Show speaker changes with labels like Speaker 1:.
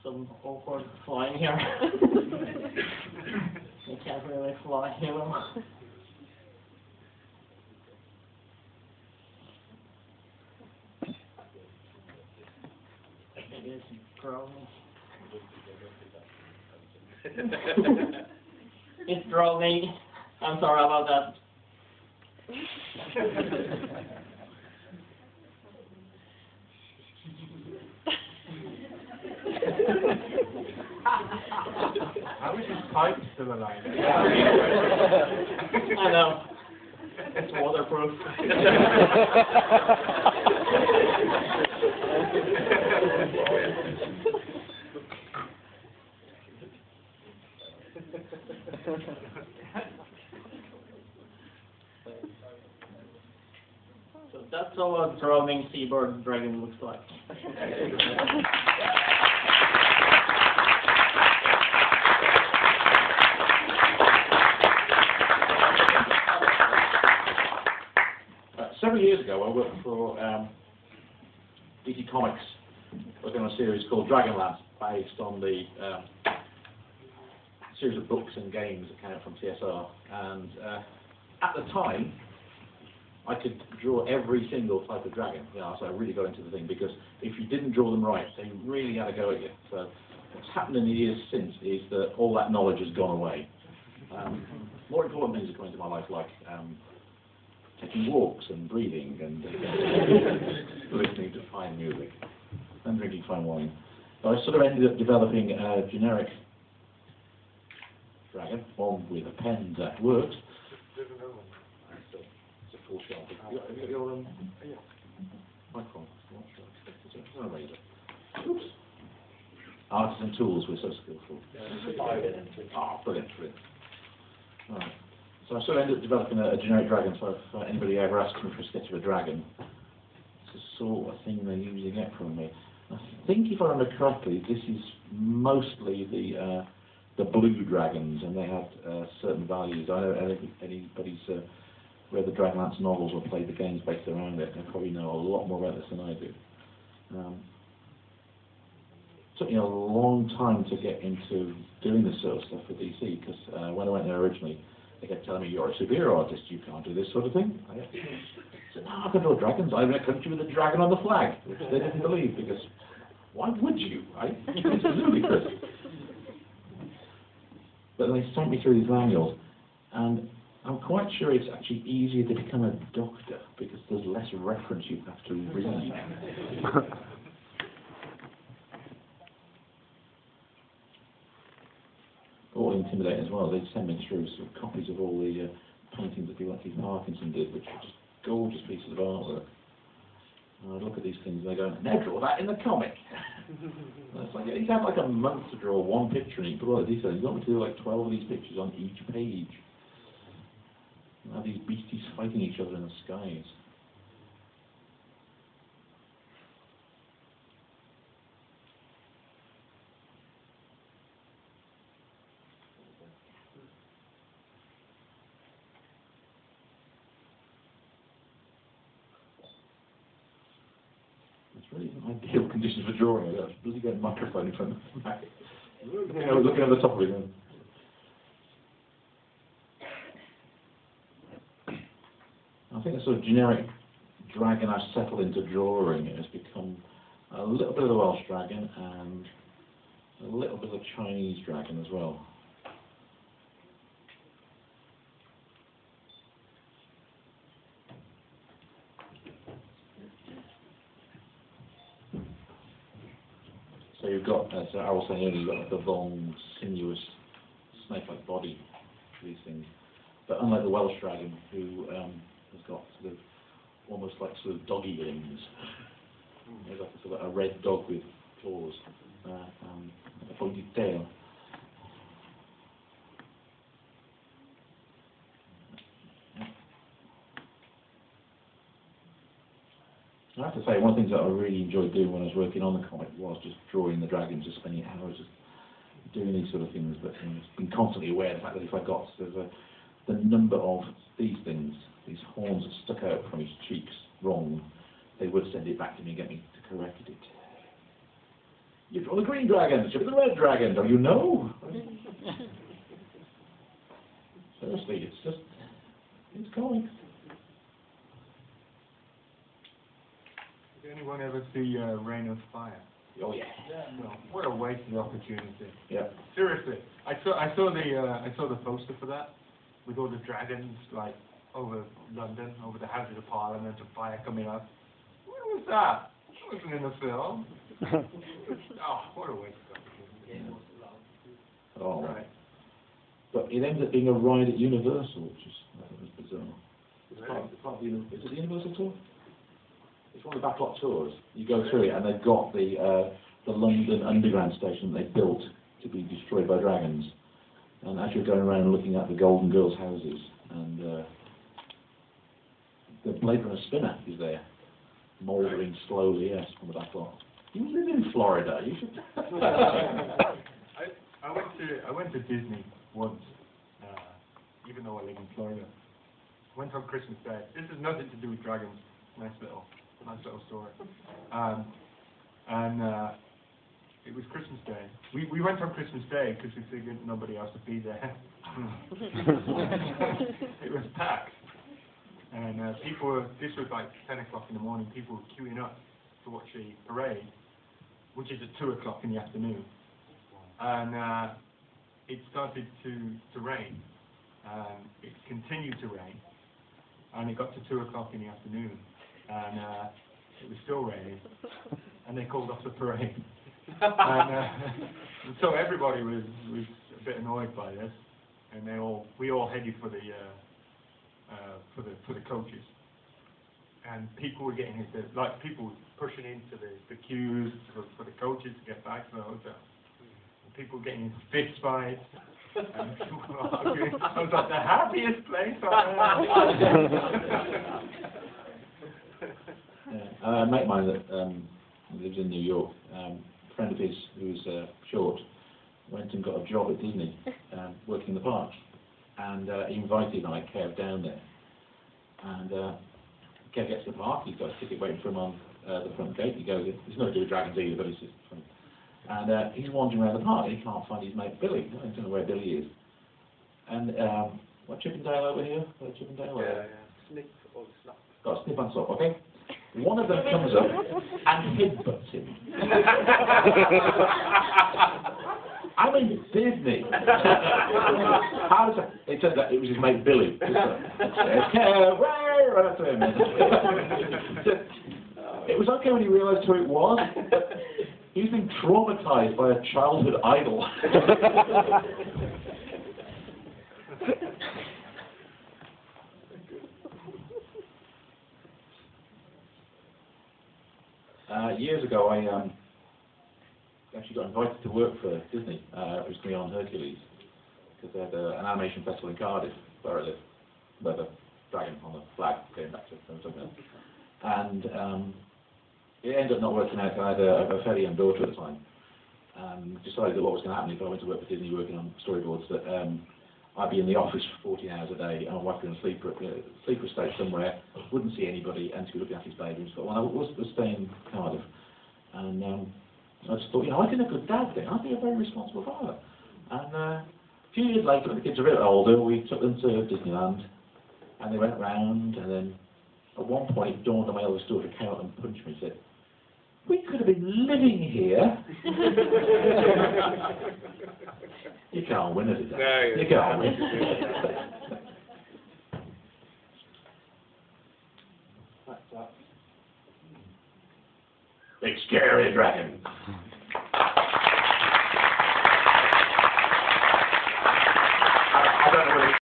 Speaker 1: Some awkward flying here. You can't really fly here. It is growing. It's growing. I'm sorry about that.
Speaker 2: How is his pipe still alive?
Speaker 1: I know. It's waterproof. So that's how a droning seabird dragon looks like.
Speaker 3: Several years ago, I worked for DC Comics, working on a series called Dragonlance, based on the series of books and games that came out from TSR. And at the time, I could draw every single type of dragon. So I really got into the thing, because if you didn't draw them right, they really had a go at you. So what's happened in the years since is that all that knowledge has gone away. More important things are coming into my life, like taking walks and breathing and listening to fine music and drinking fine wine. So I sort of ended up developing a generic dragon, one with a pen that works. It's a full shelf. Have you got your microphone? It's not a razor. Oops. Artisan tools, we're so skillful. Ah, brilliant, brilliant. All right. So I sort of ended up developing a generic dragon, so if anybody ever asks me for a sketch of a dragon, it's the sort of thing they're usually get from me. I think, if I remember correctly, this is mostly the blue dragons, and they had certain values. I know anybody's read the Dragonlance novels or played the games based around it, they probably know a lot more about this than I do. It took me a long time to get into doing this sort of stuff for DC, because when I went there originally, they kept telling me, you're a superhero artist, you can't do this sort of thing. I said, no, I can draw dragons. I'm in a country with a dragon on the flag, which they didn't believe, because why would you, right? It's ludicrous. But they sent me through these manuals, and I'm quite sure it's actually easier to become a doctor, because there's less reference you have to read. All intimidating as well. They'd send me through sort of copies of all the paintings that people like Keith Parkinson did, which are just gorgeous pieces of artwork. And I'd look at these things and they go, now draw that in the comic. And it's like, you'd have like a month to draw one picture and you put all the details. You want me to do like 12 of these pictures on each page. And have these beasties fighting each other in the skies. It's really an ideal conditions for drawing. I've got a bloody good microphone in front of me. I was looking at the top of it. I think the sort of generic dragon I've settled into drawing has become a little bit of the Welsh dragon and a little bit of the Chinese dragon as well. So you've got, as I was saying earlier, you've got like the long, sinuous, snake-like body for these things. But unlike the Welsh dragon, who has got sort of almost like sort of doggy limbs. There's like a sort of a red dog with claws, a pointed tail. I have to say, one of the things that I really enjoyed doing when I was working on the comic was just drawing the dragons, just spending hours just doing these sort of things, but been constantly aware of the fact that if I got the number of these things, these horns that stuck out from his cheeks wrong, they would send it back to me and get me to correct it. You're from the green dragons, you're from the red dragons, don't you know? Seriously, it's going.
Speaker 2: Did anyone ever see Rain of Fire?
Speaker 3: Oh yeah.
Speaker 2: No. What a wasted opportunity.
Speaker 3: Yeah.
Speaker 2: Seriously, I saw the poster for that with all the dragons like over London, over the Houses of Parliament, and fire coming up. Where was that? That wasn't in the film. Oh, what a waste of opportunity.
Speaker 3: Oh right. But it ended up being a ride at Universal, which is I thought was bizarre. It's part of the, is it the Universal tour? It's one of the backlot tours. You go through it, and they've got the London Underground station they built to be destroyed by dragons. And as you're going around looking at the Golden Girls' houses, and the Blade Runner spinner is there, mouldering slowly, yes, on the backlot. You live in Florida. You should.
Speaker 2: I went to Disney once, even though I live in Florida. I went on Christmas Day. This has nothing to do with dragons. Nice little story. It was Christmas Day. We went on Christmas Day because we figured nobody else would be there. It was packed. And people were, this was like 10 o'clock in the morning, people were queuing up to watch the parade, which is at 2 o'clock in the afternoon. And it started to rain. It continued to rain. And it got to 2 o'clock in the afternoon. And it was still raining. And they called off the parade. And so everybody was a bit annoyed by this. And we all headed for the coaches, and people were getting into, like, people pushing into the queues for the coaches to get back to the hotel. And people were getting into fist fights, and people were arguing. I was like, the happiest place on earth.
Speaker 3: A mate of mine that lives in New York, a friend of his who's short, went and got a job at Disney, working in the park, and he invited Kev down there. And Kev gets to the park, he's got a ticket waiting for him on the front gate. He goes, he's not to do with dragons either, but he's just funny. And he's wandering around the park, and he can't find his mate Billy. I don't know where Billy is. And what, Chippendale over here? Chippendale?
Speaker 2: Yeah. Snip or slap.
Speaker 3: Got a snip and slap, okay? One of them comes up and headbutts him. I'm in Disney. How does that? It turns out it was his mate Billy. It was okay when he realised who it was. He's been traumatised by a childhood idol. Years ago, I actually got invited to work for Disney, recently on Hercules, because they had an animation festival in Cardiff, where I live, where the dragon on the flag came back to something. And it ended up not working out. I had a fairly young daughter at the time, and decided that what was going to happen if I went to work for Disney working on storyboards, that I'd be in the office for 14 hours a day, and my wife would be in a sleeper stage somewhere, wouldn't see anybody, and she'd be looking after his baby and stuff. Well, I was staying in Cardiff, and I just thought, I did a good dad thing. I'd be a very responsible father. And a few years later, when the kids were a bit older, we took them to Disneyland, and they went round, and then at one point it dawned on my eldest daughter, came out and punched me and said, "We could have been living here." You can't win it, is it?
Speaker 2: No,
Speaker 3: you can't win. Big scary dragon.